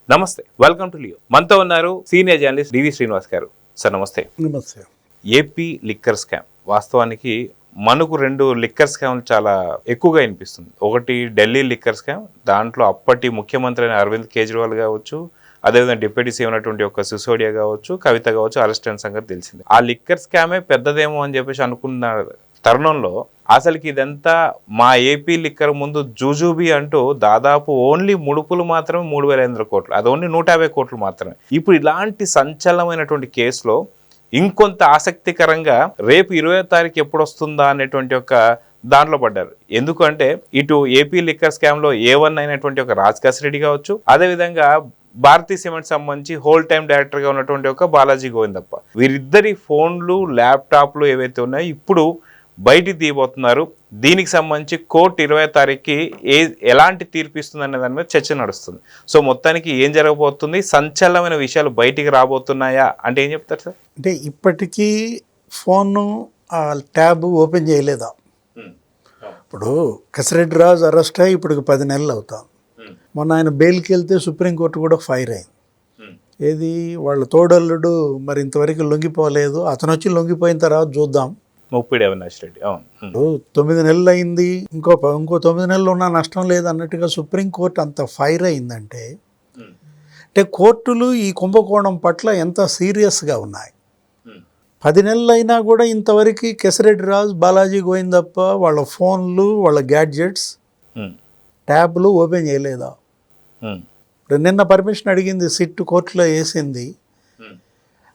నమస్తే, welcome to Leo. మనతో ఉన్నారు సీనియర్ జర్నలిస్ట్ డివి శ్రీనివాస్ గారు. సార్ నమస్తే. నమస్తే. ఏపీ లిక్కర్ స్కామ్ వాస్తవానికి మనకు రెండు లిక్కర్ స్కామ్లు చాలా ఎక్కువగా వినిపిస్తుంది. ఒకటి ఢిల్లీ లిక్కర్ స్కామ్, దాంట్లో అప్పటి ముఖ్యమంత్రి అయిన అరవింద్ కేజ్రీవాల్ కావచ్చు, అదేవిధంగా డిప్యూటీ సీఎం అయినటువంటి ఒక సిసోడియా కావచ్చు, కవిత కావచ్చు అరెస్ట్ అయిన సంగతి తెలిసింది. ఆ లిక్కర్ స్కామే పెద్దదేమో అని చెప్పేసి అనుకున్న తరుణంలో అసలుకి ఇదంతా మా ఏపీ లిక్కర్ ముందు జూజూబీ అంటూ దాదాపు ఓన్లీ ముడుపులు మాత్రమే 3,500 కోట్లు, అది ఓన్లీ 150 కోట్లు మాత్రమే. ఇప్పుడు ఇలాంటి సంచలనమైనటువంటి కేసులో ఇంకొంత ఆసక్తికరంగా రేపు 20వ తారీఖు ఎప్పుడు వస్తుందా అనేటువంటి ఒక దాంట్లో పడ్డారు. ఎందుకంటే ఇటు ఏపీ లిక్కర్ స్కామ్ లో A1 అయినటువంటి ఒక రాజ్ రెడ్డి కావచ్చు, అదేవిధంగా భారతీ సిమెంట్ సంబంధించి హోల్ టైమ్ డైరెక్టర్ గా ఉన్నటువంటి ఒక బాలాజీ గోవిందప్ప, వీరిద్దరి ఫోన్లు ల్యాప్టాప్లు ఏవైతే ఉన్నాయో ఇప్పుడు బయటికి తీయబోతున్నారు. దీనికి సంబంధించి కోర్టు 20వ తారీఖుకి ఎలాంటి తీర్పు ఇస్తుంది అనే దాని మీద చర్చ నడుస్తుంది. సో మొత్తానికి ఏం జరగబోతుంది, సంచలనమైన విషయాలు బయటికి రాబోతున్నాయా అంటే ఏం చెప్తారు సార్? అంటే ఇప్పటికీ ఫోను ట్యాబ్ ఓపెన్ చేయలేదా? ఇప్పుడు కసిరెడ్డి రాజు అరెస్ట్ అయ్యి ఇప్పటికి 10 నెలలు అవుతాం. మొన్న ఆయన బెయిల్కి వెళ్తే సుప్రీంకోర్టు కూడా ఫైర్ అయింది. ఏది వాళ్ళ తోడల్లుడు మరి ఇంతవరకు లొంగిపోలేదు, అతను వచ్చి లొంగిపోయిన తర్వాత చూద్దాం. ముప్పిడి అవినాష్ రెడ్డి 9 నెలలు అయింది, ఇంకో 9 నెలలు ఉన్నా నష్టం లేదు అన్నట్టుగా సుప్రీంకోర్టు అంత ఫైర్ అయిందంటే అంటే కోర్టులు ఈ కుంభకోణం పట్ల ఎంత సీరియస్గా ఉన్నాయి. 10 నెలలు అయినా కూడా ఇంతవరకు కేసిరెడ్డి రాజు, బాలాజీ గోవిందప్ప వాళ్ళ ఫోన్లు, వాళ్ళ గ్యాడ్జెట్స్, ట్యాబ్లు ఓపెన్ చేయలేదా? నిన్న పర్మిషన్ అడిగింది, సిట్ కోర్టులో వేసింది.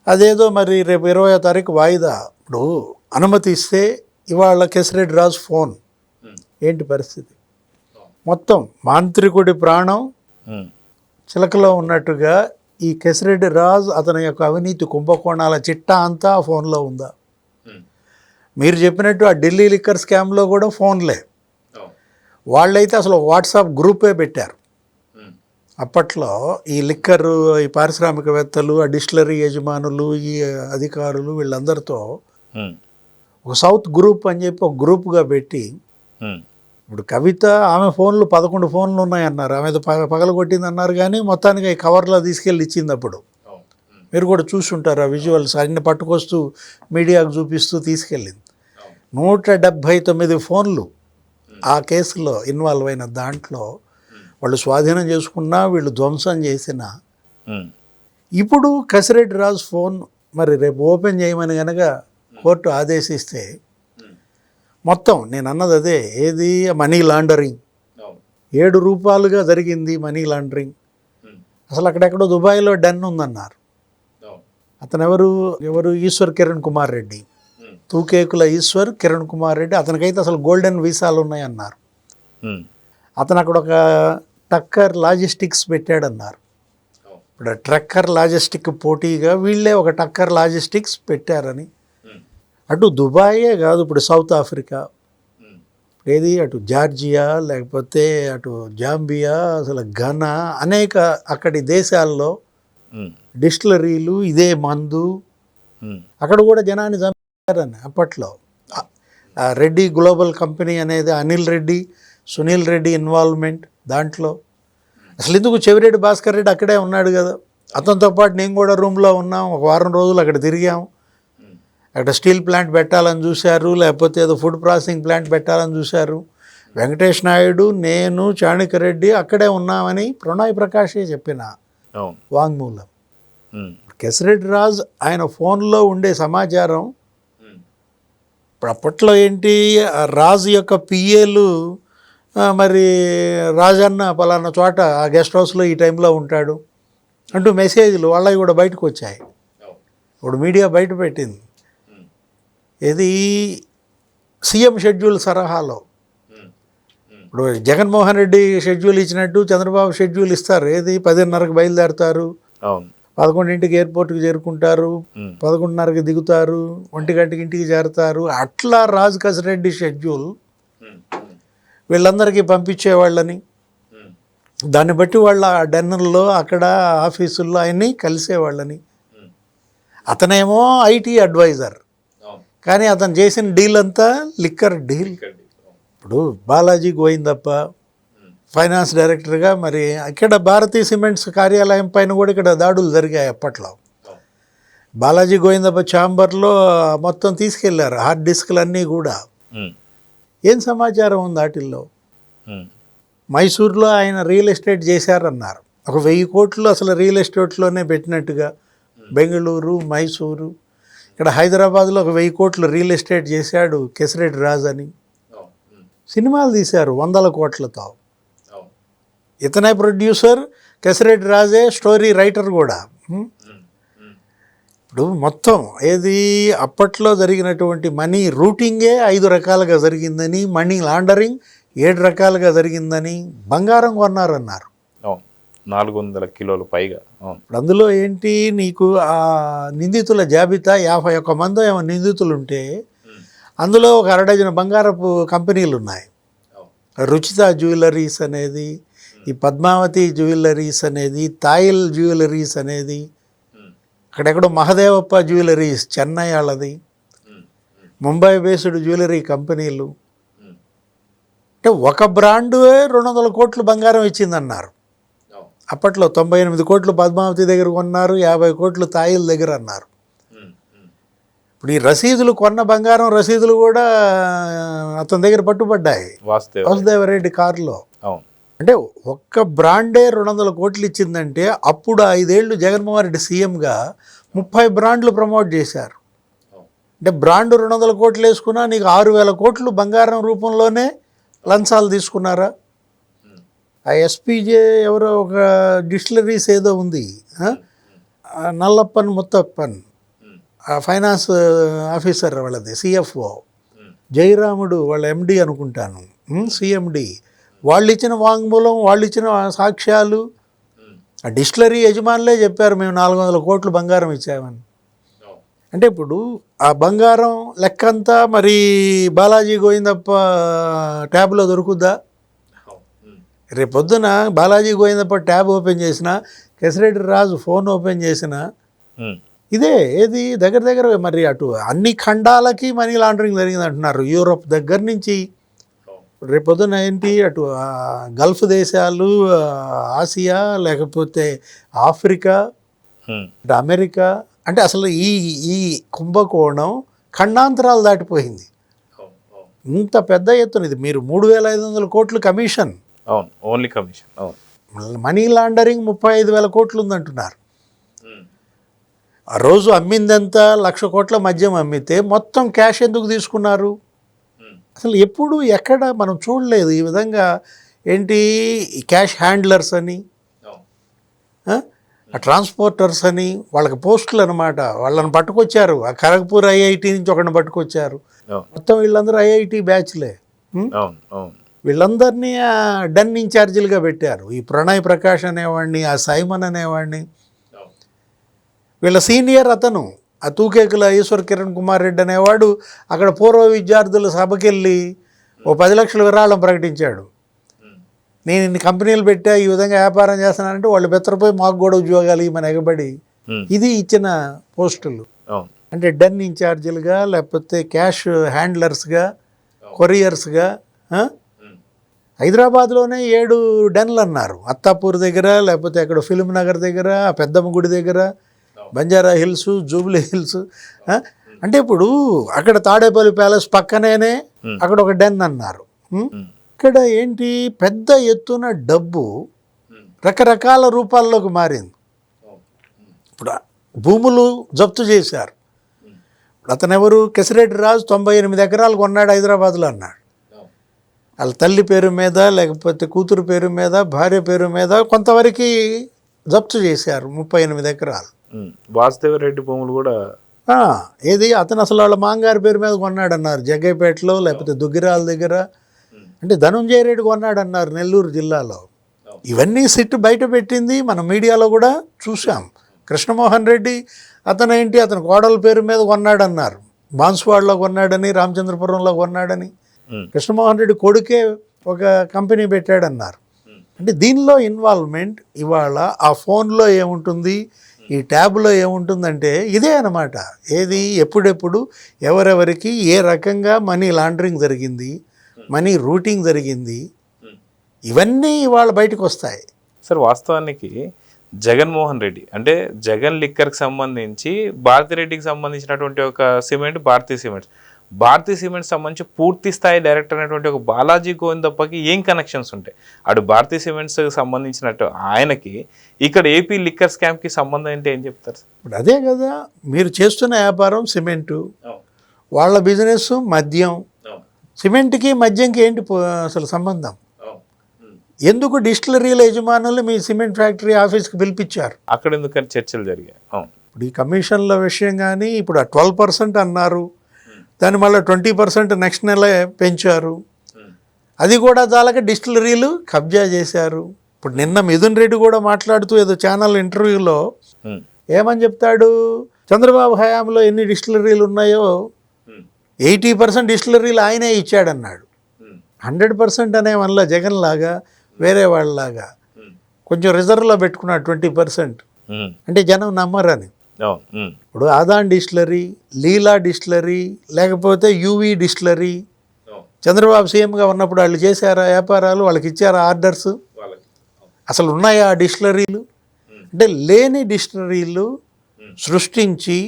అదేదో మరి రేపు 20వ తారీఖు వాయిదా. ఇప్పుడు అనుమతి ఇస్తే ఇవాళ కేసిరెడ్డి రాజు ఫోన్ ఏంటి పరిస్థితి? మొత్తం మాంత్రికుడి ప్రాణం చిలకలో ఉన్నట్టుగా ఈ కేసిరెడ్డి రాజు అతని యొక్క అవినీతి కుంభకోణాల చిట్టా అంతా ఆ ఫోన్లో ఉందా? మీరు చెప్పినట్టు ఆ ఢిల్లీ లిక్కర్ స్కామ్లో కూడా ఫోన్లే. వాళ్ళైతే అసలు వాట్సాప్ గ్రూపే పెట్టారు. అప్పట్లో ఈ లిక్కర్, ఈ పారిశ్రామికవేత్తలు, ఆ డిస్టిలరీ యజమానులు, ఈ అధికారులు వీళ్ళందరితో ఒక సౌత్ గ్రూప్ అని చెప్పి ఒక గ్రూప్గా పెట్టి, ఇప్పుడు కవిత ఆమె ఫోన్లు 11 ఫోన్లు ఉన్నాయన్నారు, ఆమె పగలగొట్టింది అన్నారు. కానీ మొత్తానికి ఈ కవర్లో తీసుకెళ్ళి ఇచ్చింది. అప్పుడు మీరు కూడా చూసుంటారు ఆ విజువల్స్, అన్ని పట్టుకొస్తూ మీడియాకు చూపిస్తూ తీసుకెళ్ళింది. 179 ఫోన్లు ఆ కేసులో ఇన్వాల్వ్ అయిన దాంట్లో వాళ్ళు స్వాధీనం చేసుకున్నా, వీళ్ళు ధ్వంసం చేసినా, ఇప్పుడు కసిరెడ్డి రాజు ఫోన్ మరి రేపు ఓపెన్ చేయమని కనుక కోర్టు ఆదేశిస్తే మొత్తం నేను అన్నది అదే. ఏది మనీ లాండరింగ్ 7 రూపాయలుగా జరిగింది మనీ లాండరింగ్. అసలు అక్కడెక్కడో దుబాయ్లో డన్ ఉందన్నారు. అతను ఎవరు ఈశ్వర్ కిరణ్ కుమార్ రెడ్డి, తూకేకుల ఈశ్వర్ కిరణ్ కుమార్ రెడ్డి. అతనికైతే అసలు గోల్డెన్ వీసాలు ఉన్నాయన్నారు. అతను అక్కడ ఒక టక్కర్ లాజిస్టిక్స్ పెట్టాడన్నారు. ఇప్పుడు ట్రక్కర్ లాజిస్టిక్ పోటీగా వీళ్ళే ఒక టక్కర్ లాజిస్టిక్స్ పెట్టారని. అటు దుబాయే కాదు, ఇప్పుడు సౌత్ ఆఫ్రికా, ఏది అటు జార్జియా, లేకపోతే అటు జాంబియా, అసలు ఘనా, అనేక అక్కడి దేశాల్లో డిస్టిలరీలు, ఇదే మందు, అక్కడ కూడా జనాన్ని చంపారని. అప్పట్లో రెడ్డి గ్లోబల్ కంపెనీ అనేది అనిల్ రెడ్డి, సునీల్ రెడ్డి ఇన్వాల్వ్మెంట్ దాంట్లో. అసలు ఎందుకు చెవిరెడ్డి భాస్కర్ రెడ్డి అక్కడే ఉన్నాడు కదా, అతనితో పాటు నేను కూడా రూమ్లో ఉన్నాం. ఒక వారం రోజులు అక్కడ తిరిగాం. అక్కడ స్టీల్ ప్లాంట్ పెట్టాలని చూశారు, లేకపోతే ఏదో ఫుడ్ ప్రాసెసింగ్ ప్లాంట్ పెట్టాలని చూశారు. వెంకటేష్ నాయుడు, నేను, చాణక్యరెడ్డి అక్కడే ఉన్నామని ప్రణయ్ ప్రకాషే చెప్పిన వాంగ్మూలం. కేసిరెడ్డి రాజు ఆయన ఫోన్లో ఉండే సమాచారం ఇప్పుడు అప్పట్లో ఏంటి, రాజు యొక్క పిఏలు మరి రాజన్న పలానా చోట ఆ గెస్ట్ హౌస్లో ఈ టైంలో ఉంటాడు అంటూ మెసేజ్లు వాళ్ళవి కూడా బయటకు వచ్చాయి. ఇప్పుడు మీడియా బయట పెట్టింది. ఇది సీఎం షెడ్యూల్ సరహాలో. ఇప్పుడు జగన్మోహన్ రెడ్డి షెడ్యూల్ ఇచ్చినట్టు చంద్రబాబు షెడ్యూల్ ఇస్తారు. ఏది 10:30కి బయలుదేరుతారు, 11ంటికి ఎయిర్పోర్ట్కి చేరుకుంటారు, 11:30కి దిగుతారు, 1 గంటకి ఇంటికి చేరుతారు. అట్లా రాజు కసిరెడ్డి షెడ్యూల్ వీళ్ళందరికీ పంపించేవాళ్ళని. దాన్ని బట్టి వాళ్ళ డిన్నర్లో అక్కడ ఆఫీసుల్లో ఆయన్ని కలిసేవాళ్ళని. అతనేమో ఐటీ అడ్వైజర్, కానీ అతను చేసిన డీల్ అంతా లిక్కర్ డీల్. ఇప్పుడు బాలాజీ గోవిందప్ప ఫైనాన్స్ డైరెక్టర్గా. మరి ఇక్కడ భారతీయ సిమెంట్స్ కార్యాలయం పైన కూడా ఇక్కడ దాడులు జరిగాయి అప్పట్లో. బాలాజీ గోవిందప్ప ఛాంబర్లో మొత్తం తీసుకెళ్లారు హార్డ్ డిస్క్లన్నీ కూడా. ఏం సమాచారం ఉంది వాటిల్లో? మైసూర్లో ఆయన రియల్ ఎస్టేట్ చేశారన్నారు. ఒక 1000 కోట్లు అసలు రియల్ ఎస్టేట్లోనే పెట్టినట్టుగా. బెంగళూరు, మైసూరు, ఇక్కడ హైదరాబాద్లో ఒక 1000 కోట్లు రియల్ ఎస్టేట్ చేశాడు కేశిరెడ్డి రాజు అని. సినిమాలు తీశారు 100 కోట్లతో. ఇతనే ప్రొడ్యూసర్, కేశిరెడ్డి రాజే స్టోరీ రైటర్ కూడా. ఇప్పుడు మొత్తం ఏది అప్పట్లో జరిగినటువంటి మనీ రూటింగే 5 రకాలుగా జరిగిందని, మనీ లాండరింగ్ 7 రకాలుగా జరిగిందని, బంగారం కొన్నారన్నారు. 400 కిలోలు పైగా. ఇప్పుడు అందులో ఏంటి, నీకు ఆ నిందితుల జాబితా 51 మంది ఏమో నిందితులు ఉంటే అందులో ఒక 1/2 డజన్ బంగారపు కంపెనీలు ఉన్నాయి. రుచిత జ్యువెలరీస్ అనేది, ఈ పద్మావతి జ్యువెలరీస్ అనేది, తాయిల్ జ్యువెలరీస్ అనేది, అక్కడెక్కడో మహదేవప్ప జ్యువెలరీస్ చెన్నై వాళ్ళది, ముంబై బేస్డ్ జ్యువెలరీ కంపెనీలు. అంటే ఒక బ్రాండు 200 కోట్లు బంగారం ఇచ్చిందన్నారు. అప్పట్లో 98 కోట్లు పద్మావతి దగ్గర కొన్నారు, 50 కోట్లు తాయిల్ దగ్గర అన్నారు. ఇప్పుడు ఈ రసీదులు, కొన్న బంగారం రసీదులు కూడా అతని దగ్గర పట్టుబడ్డాయి వాసుదేవరెడ్డి కారులో. అంటే ఒక్క బ్రాండే 200 కోట్లు ఇచ్చిందంటే అప్పుడు 5 ఏళ్ళు జగన్మోహన్ రెడ్డి సీఎంగా 30 బ్రాండ్లు ప్రమోట్ చేశారు. అంటే బ్రాండ్ 200 కోట్లు వేసుకున్నా నీకు 6000 కోట్లు బంగారం రూపంలోనే లంచాలు తీసుకున్నారా? ఆ ఎస్పీజే ఎవరో ఒక డిస్టిలరీస్ ఏదో ఉంది, నల్లప్పన్ ముత్తప్పన్, ఫైనాన్స్ ఆఫీసర్ వాళ్ళది సిఎఫ్ఓ, జయరాముడు వాళ్ళ ఎండి అనుకుంటాను, సిఎండి, వాళ్ళు ఇచ్చిన వాంగ్మూలం, వాళ్ళు ఇచ్చిన సాక్ష్యాలు, ఆ డిస్టిలరీ యజమానులే చెప్పారు మేము 400 కోట్లు బంగారం ఇచ్చామని. అంటే ఇప్పుడు ఆ బంగారం లెక్కంతా మరి బాలాజీ గోవిందప్ప ట్యాబ్లో దొరుకుద్దా? రేపొద్దున బాలాజీ గోవిందప్ప ట్యాబ్ ఓపెన్ చేసిన, కేశిరెడ్డి రాజు ఫోన్ ఓపెన్ చేసిన, ఇదే ఏది దగ్గర దగ్గర మరి అటు అన్ని ఖండాలకి మనీ లాండరింగ్ జరిగింది అంటున్నారు. యూరోప్ దగ్గర నుంచి రేపొద్దున ఏంటి, అటు గల్ఫ్ దేశాలు, ఆసియా, లేకపోతే ఆఫ్రికా, అటు అమెరికా. అంటే అసలు ఈ కుంభకోణం ఖండాంతరాలు దాటిపోయింది. ఇంత పెద్ద ఎత్తున ఇది మీరు 3500 కోట్లు కమిషన్, అవును, ఓన్లీ కమిషన్. అవును, మనీ లాండరింగ్ 35,000 కోట్లు ఉందంటున్నారు. ఆ రోజు అమ్మిందంతా 1,00,000 కోట్ల మద్యం అమ్మితే మొత్తం క్యాష్ ఎందుకు తీసుకున్నారు? అసలు ఎప్పుడు ఎక్కడ మనం చూడలేదు ఈ విధంగా. ఏంటి క్యాష్ హ్యాండ్లర్స్ అని, ట్రాన్స్పోర్టర్స్ అని, వాళ్ళకి పోస్టులు అనమాట. వాళ్ళని పట్టుకొచ్చారు, ఆ ఖరగ్పూర్ ఐఐటి నుంచి ఒకరిని పట్టుకొచ్చారు. మొత్తం వీళ్ళందరూ ఐఐటి బ్యాచ్లే. వీళ్ళందరినీ డన్ ఇన్ఛార్జీలుగా పెట్టారు. ఈ ప్రణయ్ ప్రకాష్ అనేవాడిని, ఆ సైమన్ అనేవాడిని, వీళ్ళ సీనియర్ అతను ఆ తూకేకుల ఈశ్వర్ కిరణ్ కుమార్ రెడ్డి అనేవాడు అక్కడ పూర్వ విద్యార్థుల సభకెళ్ళి ఓ 10 లక్షల విరాళం ప్రకటించాడు. నేను ఇన్ని కంపెనీలు పెట్టా, ఈ విధంగా వ్యాపారం చేస్తానంటే వాళ్ళు బెత్తరపోయి మాకు కూడా ఉద్యోగాలు మన ఎగబడి ఇది ఇచ్చిన పోస్టులు. అంటే డన్ ఇన్ఛార్జీలుగా, లేకపోతే క్యాష్ హ్యాండ్లర్స్గా, కొరియర్స్గా. హైదరాబాద్లోనే 7 డన్లు అన్నారు. అత్తాపూర్ దగ్గర, లేకపోతే అక్కడ ఫిల్మ్ నగర్ దగ్గర, పెద్దమ్మ గుడి దగ్గర, బంజారా హిల్స్, జూబ్లీ హిల్స్. అంటే ఇప్పుడు అక్కడ తాడేపల్లి ప్యాలెస్ పక్కనేనే అక్కడ ఒక డెన్ అన్నారు. ఇక్కడ ఏంటి, పెద్ద ఎత్తున డబ్బు రకరకాల రూపాల్లోకి మారింది. ఇప్పుడు భూములు జప్తు చేశారు. అతను ఎవరు, కేశిరెడ్డి రాజు 98 ఎకరాలు కొన్నాడు హైదరాబాద్లో అన్నాడు. వాళ్ళ తల్లి పేరు మీద, లేకపోతే కూతురు పేరు మీద, భార్య పేరు మీద కొంతవరకు జప్తు చేశారు 38 ఎకరాలు. వాసుదేవరెడ్డి భూములు కూడా ఏది అతను అసలు వాళ్ళ మాంగారి పేరు మీద కొన్నాడన్నారు జగ్గైపేటలో, లేకపోతే దుగ్గిరాల దగ్గర. అంటే ధనుంజయ రెడ్డి కొన్నాడన్నారు నెల్లూరు జిల్లాలో. ఇవన్నీ సిట్ బయట పెట్టింది, మన మీడియాలో కూడా చూసాం. కృష్ణమోహన్ రెడ్డి అతను ఏంటి, అతను కోడల పేరు మీద కొన్నాడన్నారు. బాన్స్వాడలో కొన్నాడని, రామచంద్రపురంలో కొన్నాడని. కృష్ణమోహన్ రెడ్డి కొడుకే ఒక కంపెనీ పెట్టాడన్నారు. అంటే దీనిలో ఇన్వాల్వ్మెంట్ ఇవాళ ఆ ఫోన్లో ఏముంటుంది, ఈ ట్యాబ్లో ఏముంటుందంటే ఇదే అన్నమాట. ఏది ఎప్పుడెప్పుడు ఎవరెవరికి ఏ రకంగా మనీ లాండరింగ్ జరిగింది, మనీ రూటింగ్ జరిగింది, ఇవన్నీ ఇవాళ బయటకు వస్తాయి. సార్ వాస్తవానికి జగన్మోహన్ రెడ్డి అంటే జగన్ లిక్కర్కి సంబంధించి భారతిరెడ్డికి సంబంధించినటువంటి ఒక సిమెంట్ భారతీ సిమెంట్ సంబంధించి పూర్తి స్థాయి డైరెక్టర్ అనేటువంటి ఒక బాలాజీ గోవిందప్పకి ఏం కనెక్షన్స్ ఉంటాయి? అటు భారతీ సిమెంట్స్ సంబంధించినట్టు ఆయనకి ఇక్కడ ఏపీ లిక్కర్ స్కామ్కి సంబంధం అంటే ఏం చెప్తారు? ఇప్పుడు అదే కదా మీరు చేస్తున్న వ్యాపారం సిమెంటు, వాళ్ళ బిజినెస్ మద్యం. సిమెంట్కి మద్యంకి ఏంటి అసలు సంబంధం? ఎందుకు డిస్టిలరీల యజమానులు మీ సిమెంట్ ఫ్యాక్టరీ ఆఫీస్కి పిలిపించారు? అక్కడ ఎందుకని చర్చలు జరిగాయి. ఇప్పుడు ఈ కమిషన్ల విషయం కానీ ఇప్పుడు 12% అన్నారు, దాన్ని మళ్ళీ 20% నెక్స్ట్ నెల పెంచారు. అది కూడా చాలక డిస్టిలరీలు కబ్జా చేశారు. ఇప్పుడు నిన్న మిథున్ రెడ్డి కూడా మాట్లాడుతూ ఏదో ఛానల్ ఇంటర్వ్యూలో ఏమని చెప్తాడు, చంద్రబాబు హయాంలో ఎన్ని డిస్టిలరీలు ఉన్నాయో 80% డిస్టిలరీలు ఆయనే ఇచ్చాడన్నాడు. 100% అనే వల్ల జగన్ లాగా వేరే వాళ్ళలాగా కొంచెం రిజర్వ్లో పెట్టుకున్నాడు 20%. అంటే జనం నమ్మరని. ఇప్పుడు ఆదాన్ డిస్టిలరీ, లీలా డిస్టిలరీ, లేకపోతే యూవీ డిస్టిలరీ చంద్రబాబు సీఎంగా ఉన్నప్పుడు వాళ్ళు చేశారా వ్యాపారాలు? వాళ్ళకి ఇచ్చారా ఆర్డర్స్? అసలు ఉన్నాయా ఆ డిస్టిలరీలు? అంటే లేని డిస్టిలరీలు సృష్టించి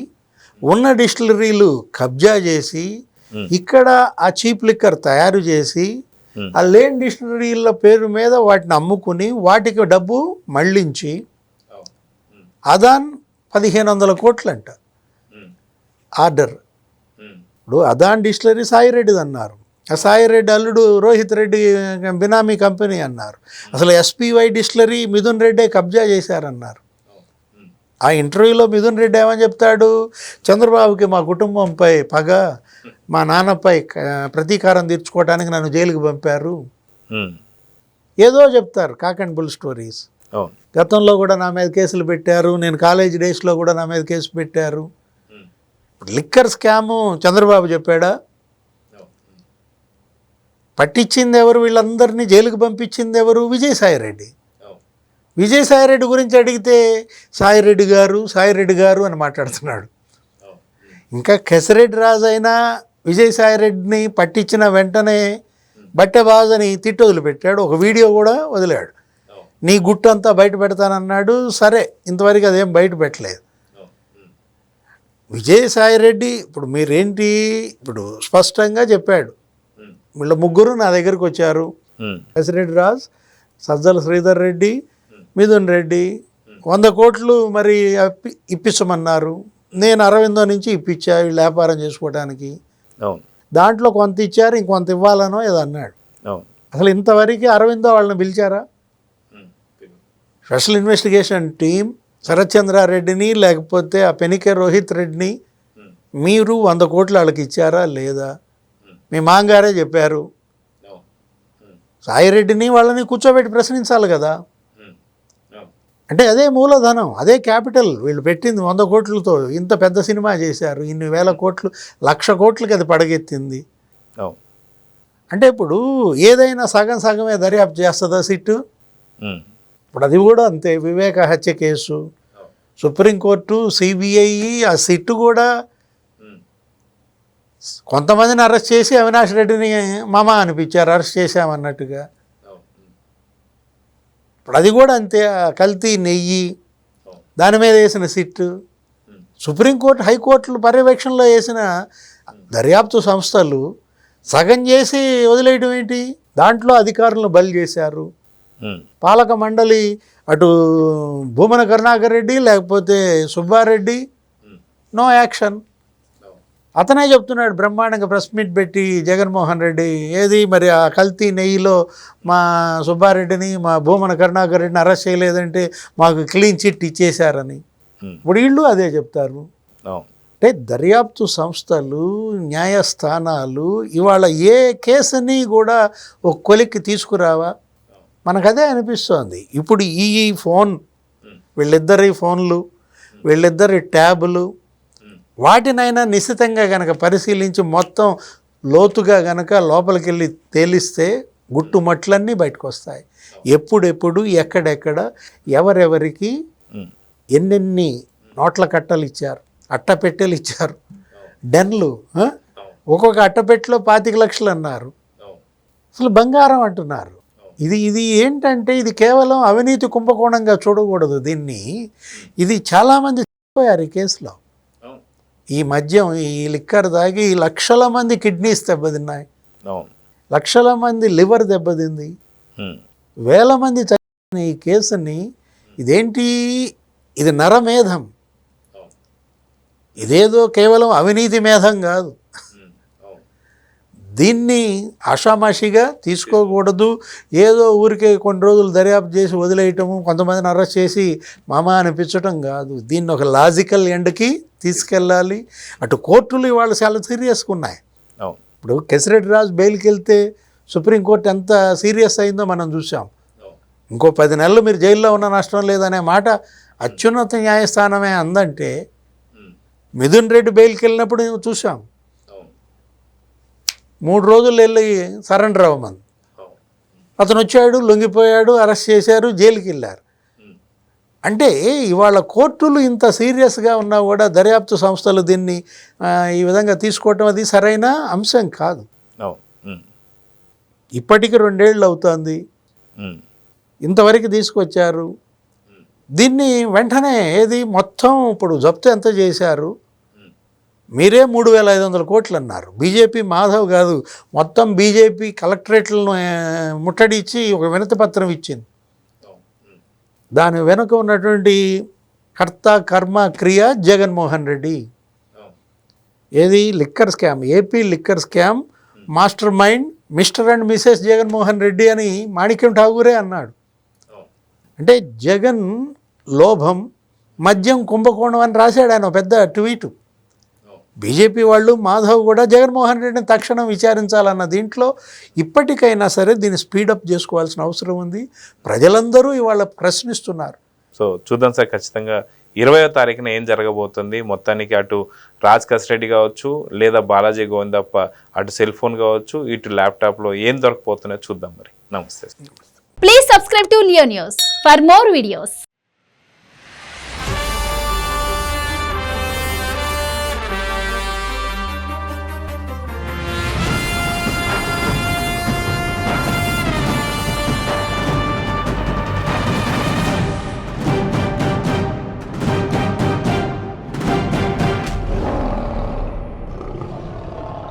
ఉన్న డిస్టిలరీలు కబ్జా చేసి ఇక్కడ ఆ చీప్ లిక్కర్ తయారు చేసి ఆ లేని డిస్టిలరీల పేరు మీద వాటిని అమ్ముకుని వాటికి డబ్బు మళ్ళించి అదాన్ 1500 కోట్లంట ఆర్డర్. ఇప్పుడు అదాన్ డిస్టిలరీ సాయిరెడ్డిది అన్నారు, ఆ సాయిరెడ్డి అల్లుడు రోహిత్ రెడ్డి బినామీ కంపెనీ అన్నారు. అసలు ఎస్పీవై డిస్టిలరీ మిథున్ రెడ్డే కబ్జా చేశారన్నారు. ఆ ఇంటర్వ్యూలో మిథున్ రెడ్డి ఏమని చెప్తాడు, చంద్రబాబుకి మా కుటుంబంపై పగ, మా నాన్నపై ప్రతీకారం తీర్చుకోవడానికి నన్ను జైలుకి పంపారు, ఏదో చెప్తారు కాక్ అండ్ బుల్ స్టోరీస్. గతంలో కూడా నా మీద కేసులు పెట్టారు, నేను కాలేజ్ డేస్లో కూడా నా మీద కేసు పెట్టారు. లిక్కర్ స్కాము చంద్రబాబు చెప్పాడా? పట్టించింది ఎవరు? వీళ్ళందరినీ జైలుకి పంపించింది ఎవరు? విజయసాయిరెడ్డి. విజయసాయిరెడ్డి గురించి అడిగితే సాయిరెడ్డి గారు అని మాట్లాడుతున్నాడు. ఇంకా కెసిరెడ్డి రాజు అయినా విజయసాయిరెడ్డిని పట్టించిన వెంటనే బట్టెబాజ్ అని తిట్టి వదిలిపెట్టాడు, ఒక వీడియో కూడా వదిలాడు. నీ గుట్టు అంతా బయట పెడతానన్నాడు, సరే ఇంతవరకు అదేం బయట పెట్టలేదు. విజయసాయిరెడ్డి ఇప్పుడు మీరేంటి, ఇప్పుడు స్పష్టంగా చెప్పాడు, వీళ్ళ ముగ్గురు నా దగ్గరికి వచ్చారు, కెసిరెడ్డి రాజ్, సజ్జల శ్రీధర్ రెడ్డి, మిథున్ రెడ్డి, 100 కోట్లు మరి ఇప్పించమన్నారు. నేను 60 నుంచి ఇప్పించా వీళ్ళు వ్యాపారం చేసుకోవడానికి. దాంట్లో కొంత ఇచ్చారు, ఇంకొంత ఇవ్వాలనో ఏదో అన్నాడు. అసలు ఇంతవరకు 60 వాళ్ళని పిలిచారా? స్పెషల్ ఇన్వెస్టిగేషన్ టీం శరత్చంద్రారెడ్డిని లేకపోతే ఆ పెనికే రోహిత్ రెడ్డిని మీరు 100 కోట్లు వాళ్ళకి ఇచ్చారా లేదా? మీ మాంగారే చెప్పారు. సాయిరెడ్డిని వాళ్ళని కూర్చోబెట్టి ప్రశ్నించాలి కదా. అంటే అదే మూలధనం, అదే క్యాపిటల్ వీళ్ళు పెట్టింది. 100 కోట్లతో ఇంత పెద్ద సినిమా చేశారు, ఇన్ని వేల కోట్లు, 1,00,000 కోట్లకి అది పడగెత్తింది. అంటే ఇప్పుడు ఏదైనా సగం సగమే దర్యాప్తు చేస్తుందా సిట్టు? ఇప్పుడు అది కూడా అంతే. వివేక హత్య కేసు సుప్రీంకోర్టు, సిబిఐ, ఆ సిట్టు కూడా కొంతమందిని అరెస్ట్ చేసి అవినాష్ రెడ్డిని మామ అనిపించారు, అరెస్ట్ చేశామన్నట్టుగా. ఇప్పుడు అది కూడా అంతే. కల్తీ నెయ్యి దాని మీద వేసిన సిట్టు, సుప్రీంకోర్టు, హైకోర్టులు పర్యవేక్షణలో వేసిన దర్యాప్తు సంస్థలు సగం చేసి వదిలేయడం ఏంటి? దాంట్లో అధికారులను బలి చేశారు. పాలక మండలి అటు భూమన కరుణాకర్ రెడ్డి లేకపోతే సుబ్బారెడ్డి, నో యాక్షన్. అతనే చెప్తున్నాడు బ్రహ్మాండంగా ప్రెస్ మీట్ పెట్టి, జగన్మోహన్ రెడ్డి ఏది మరి ఆ కల్తీ నెయ్యిలో మా సుబ్బారెడ్డిని, మా భూమన కరుణాకర్ రెడ్డిని అరెస్ట్ చేయలేదంటే మాకు క్లీన్ చిట్ ఇచ్చేశారని. ఇప్పుడు వీళ్ళు అదే చెప్తారు. అంటే దర్యాప్తు సంస్థలు, న్యాయస్థానాలు ఇవాళ ఏ కేసుని కూడా ఒక కొలిక్కి తీసుకురావా? మనకు అదే అనిపిస్తోంది. ఇప్పుడు ఈ ఫోన్, వీళ్ళిద్దరి ఫోన్లు, వీళ్ళిద్దరి ట్యాబులు, వాటినైనా నిశితంగా గనక పరిశీలించి మొత్తం లోతుగా గనక లోపలికి వెళ్ళి తేలిస్తే గుట్టుమట్లన్నీ బయటకు వస్తాయి. ఎప్పుడెప్పుడు ఎక్కడెక్కడ ఎవరెవరికి ఎన్నెన్ని నోట్ల కట్టలు ఇచ్చారు, అట్టపెట్టెలు ఇచ్చారు, డెన్లు, ఒక్కొక్క అట్టపెట్టెలో 25 లక్షలు అన్నారు. అసలు బంగారం అంటున్నారు. ఇది ఏంటంటే ఇది కేవలం అవినీతి కుంభకోణంగా చూడకూడదు దీన్ని. ఇది చాలామంది చనిపోయారు ఈ కేసులో. ఈ మద్యం ఈ లిక్కర్ తాగి లక్షల మంది కిడ్నీస్ దెబ్బతిన్నాయి, లక్షల మంది లివర్ దెబ్బతింది, వేల మంది చనిపోయిన ఈ కేసుని ఇదేంటి, ఇది నరమేధం, ఇదేదో కేవలం అవినీతి మేధం కాదు. దీన్ని ఆషామాషిగా తీసుకోకూడదు. ఏదో ఊరికే కొన్ని రోజులు దర్యాప్తు చేసి వదిలేయటము, కొంతమందిని అరెస్ట్ చేసి మామ అనిపించటం కాదు. దీన్ని ఒక లాజికల్ ఎండ్కి తీసుకెళ్ళాలి. అటు కోర్టులు ఇవాళ చాలా సీరియస్గా ఉన్నాయి. ఇప్పుడు కేసిరెడ్డి రాజు బెయిల్కి వెళ్తే సుప్రీంకోర్టు ఎంత సీరియస్ అయిందో మనం చూసాం. ఇంకో 10 నెలలు మీరు జైల్లో ఉన్న నష్టం లేదనే మాట అత్యున్నత న్యాయస్థానమే అందంటే, మిథున్ రెడ్డి బెయిల్కి వెళ్ళినప్పుడు చూసాం 3 రోజులు వెళ్ళి సరెండర్ అవ్వమని. అతను వచ్చాడు, లొంగిపోయాడు, అరెస్ట్ చేశారు, జైలుకి వెళ్ళారు. అంటే ఇవాళ కోర్టులు ఇంత సీరియస్గా ఉన్నా కూడా దర్యాప్తు సంస్థలు దీన్ని ఈ విధంగా తీసుకోవటం అది సరైన అంశం కాదు. ఇప్పటికి 2 ఏళ్ళు అవుతుంది, ఇంతవరకు తీసుకొచ్చారు. దీన్ని వెంటనే ఏది మొత్తం ఇప్పుడు జప్తు ఎంత చేశారు, మీరే 3,500 కోట్లు అన్నారు. బీజేపీ మాధవ్ కాదు, మొత్తం బీజేపీ కలెక్టరేట్లను ముట్టడిచ్చి ఒక వినతి పత్రం ఇచ్చింది. దాని వెనుక ఉన్నటువంటి కర్త కర్మ క్రియ జగన్మోహన్ రెడ్డి. ఏది liquor scam, AP liquor scam master mind mister and Mrs Jaganmohan Reddy అని మాణిక్యం ఠాగూరే అన్నాడు. అంటే జగన్ లోభం మద్యం కుంభకోణం అని రాశాడు ఆయన పెద్ద ట్వీటు. బీజేపీ వాళ్ళు మాధవ్ కూడా జగన్మోహన్ రెడ్డిని తక్షణం విచారించాలన్న దీంట్లో ఇప్పటికైనా సరే దీన్ని స్పీడప్ చేసుకోవాల్సిన అవసరం ఉంది. ప్రజలందరూ ఇవాళ ప్రశ్నిస్తున్నారు. సో చూద్దాం సార్, ఖచ్చితంగా 20వ తారీఖున ఏం జరగబోతుంది. మొత్తానికి అటు రాజ్ కస్రెడ్డి కావచ్చు, లేదా బాలాజీ గోవిందప్ప అటు సెల్ ఫోన్ కావచ్చు, ఇటు ల్యాప్టాప్లో ఏం దొరకపోతున్నాయో చూద్దాం. మరి నమస్తే. Please subscribe to Leo news for more videos.